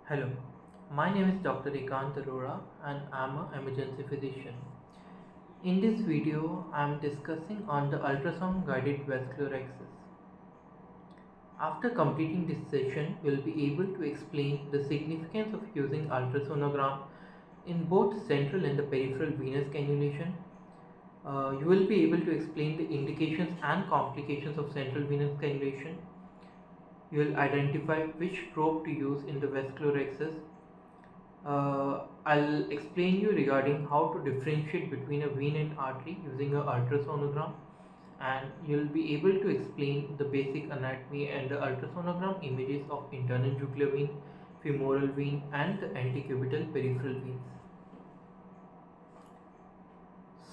Hello, my name is Dr. Ekant Arora and I'm an emergency physician. In this video, I'm discussing on the ultrasound guided vascular access. After completing this session, we'll be able to explain the significance of using ultrasonogram in both central and the peripheral venous cannulation. You will be able to explain the indications and complications of central venous cannulation. You will identify which probe to use in the vascular access. I'll explain you regarding how to differentiate between a vein and artery using a ultrasonogram, and you'll be able to explain the basic anatomy and the ultrasonogram images of internal jugular vein, femoral vein and the antecubital peripheral veins.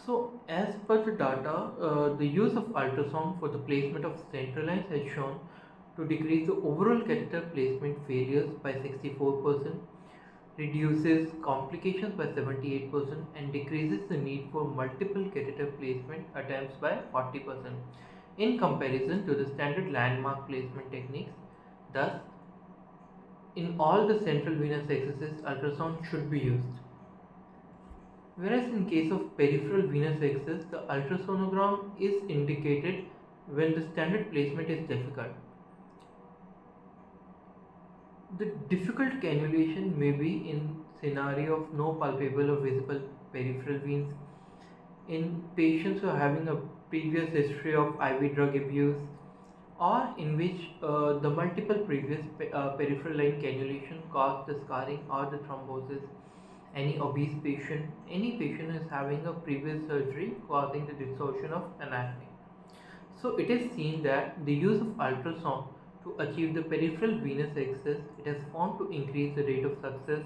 So as per the data, the use of ultrasound for the placement of central lines has shown to decrease the overall catheter placement failures by 64%, reduces complications by 78% and decreases the need for multiple catheter placement attempts by 40% in comparison to the standard landmark placement techniques. Thus, in all the central venous accesses, ultrasound should be used. Whereas in case of peripheral venous access, the ultrasonogram is indicated when the standard placement is difficult. The difficult cannulation may be in scenario of no palpable or visible peripheral veins, in patients who are having a previous history of IV drug abuse, or in which the multiple previous peripheral line cannulation caused the scarring or the thrombosis, any obese patient, any patient who is having a previous surgery causing the distortion of anatomy. So it is seen that the use of ultrasound to achieve the peripheral venous access, it has found to increase the rate of success.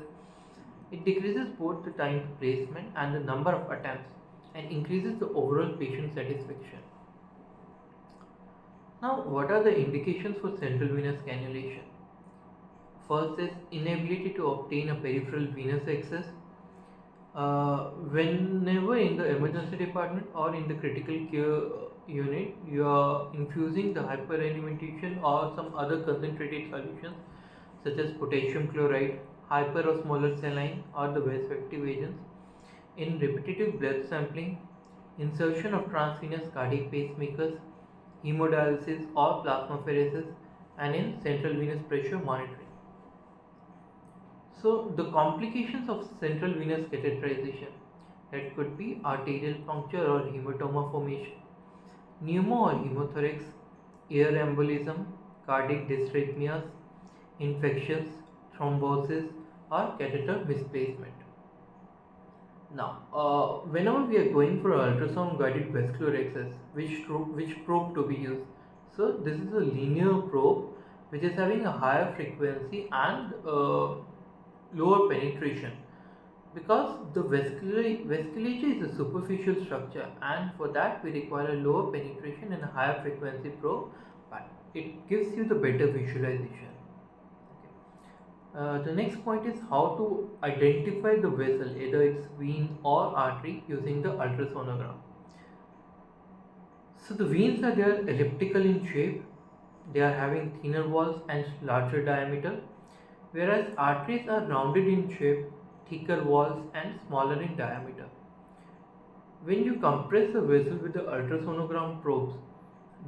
It decreases both the time to placement and the number of attempts and increases the overall patient satisfaction. Now, what are the indications for central venous cannulation? First is inability to obtain a peripheral venous access. Whenever in the emergency department or in the critical care unit, you are infusing the hyperalimentation or some other concentrated solutions such as potassium chloride, hyperosmolar saline, or the vasoactive agents in repetitive blood sampling, insertion of transvenous cardiac pacemakers, hemodialysis or plasmapheresis, and in central venous pressure monitoring. So the complications of central venous catheterization, that could be arterial puncture or hematoma formation, pneumo or hemothorax, air embolism, cardiac dysrhythmias, infections, thrombosis or catheter misplacement. Now, whenever we are going for ultrasound guided vascular access, which probe to be used? So this is a linear probe which is having a higher frequency and lower penetration, because the vasculature is a superficial structure, and for that we require a lower penetration and a higher frequency probe, but it gives you the better visualization. The next point is how to identify the vessel, either it's vein or artery, using the ultrasonogram. So the veins are there elliptical in shape, they are having thinner walls and larger diameter, whereas arteries are rounded in shape, thicker walls and smaller in diameter. When you compress a vessel with the ultrasonogram probes,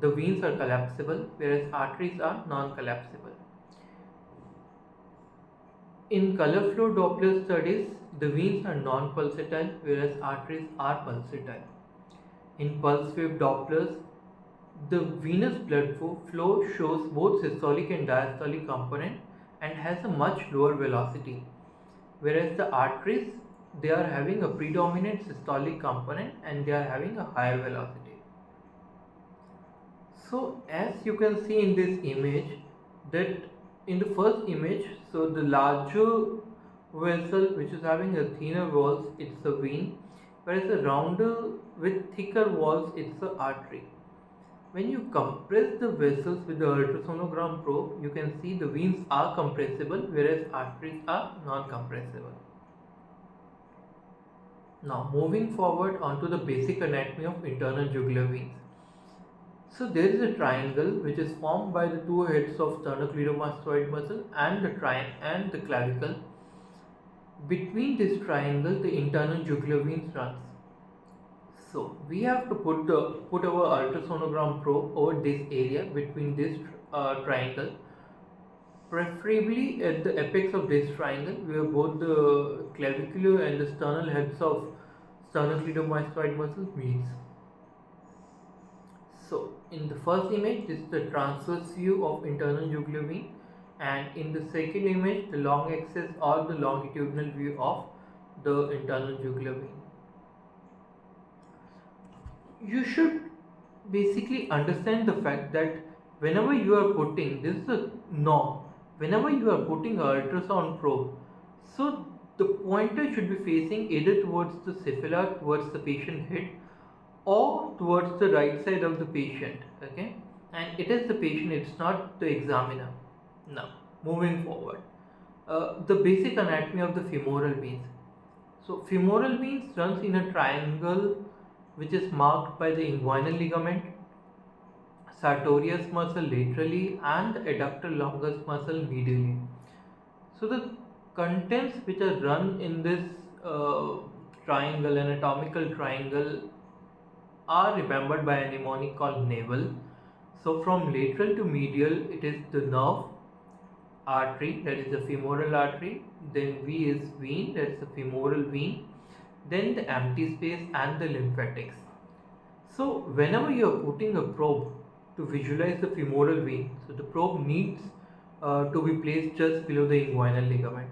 the veins are collapsible, whereas arteries are non-collapsible. In color flow Doppler studies, the veins are non-pulsatile, whereas arteries are pulsatile. In pulse wave Dopplers, the venous blood flow shows both systolic and diastolic component and has a much lower velocity, whereas the arteries, they are having a predominant systolic component and they are having a higher velocity. So as you can see in this image, that in the first image, so the larger vessel which is having a thinner walls, it's the vein, whereas the rounder with thicker walls, it's the artery. When you compress the vessels with the ultrasonogram probe, you can see the veins are compressible, whereas arteries are non-compressible. Now moving forward onto the basic anatomy of internal jugular veins. So there is a triangle which is formed by the two heads of sternocleidomastoid muscle and the clavicle. Between this triangle, the internal jugular vein runs. So we have to put our ultrasonogram probe over this area between this triangle, preferably at the apex of this triangle, where both the clavicular and the sternal heads of sternocleidomastoid muscle meets. So in the first image, this is the transverse view of internal jugular vein, and in the second image, the long axis or the longitudinal view of the internal jugular vein. You should basically understand the fact that whenever you are putting, this is a norm, whenever you are putting an ultrasound probe, so the pointer should be facing either towards the scapula, towards the patient head, or towards the right side of the patient. Okay, and it is the patient, it's not the examiner. Now moving forward, the basic anatomy of the femoral veins. So femoral veins runs in a triangle which is marked by the inguinal ligament, sartorius muscle laterally, and the adductor longus muscle medially. So the contents which are run in this triangle, anatomical triangle, are remembered by a mnemonic called navel. So from lateral to medial, it is the nerve, artery, that is the femoral artery, then V is vein, that is the femoral vein, then the empty space and the lymphatics. So whenever you are putting a probe to visualize the femoral vein, so the probe needs to be placed just below the inguinal ligament.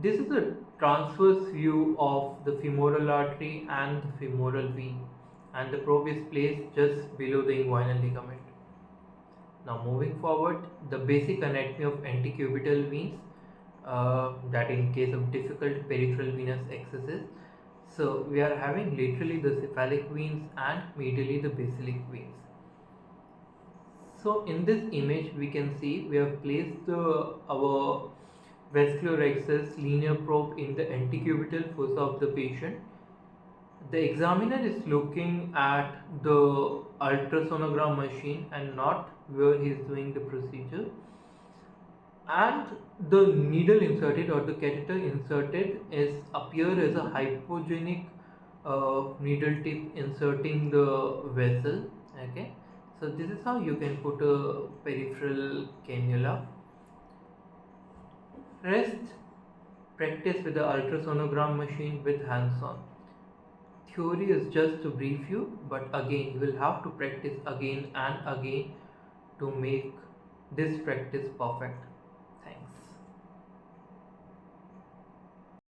This is a transverse view of the femoral artery and the femoral vein, and the probe is placed just below the inguinal ligament. Now moving forward, the basic anatomy of antecubital veins, that in case of difficult peripheral venous accesses. So we are having laterally the cephalic veins and medially the basilic veins. So in this image we can see we have placed our vascular access linear probe in the antecubital fossa of the patient. The examiner is looking at the ultrasonogram machine and not where he is doing the procedure, and the needle inserted or the catheter inserted is appear as a hypogenic needle tip inserting the vessel. Okay, so this is how you can put a peripheral cannula. Rest practice with the ultrasonogram machine with hands-on. Theory is just to brief you, but again you will have to practice again and again to make this practice perfect.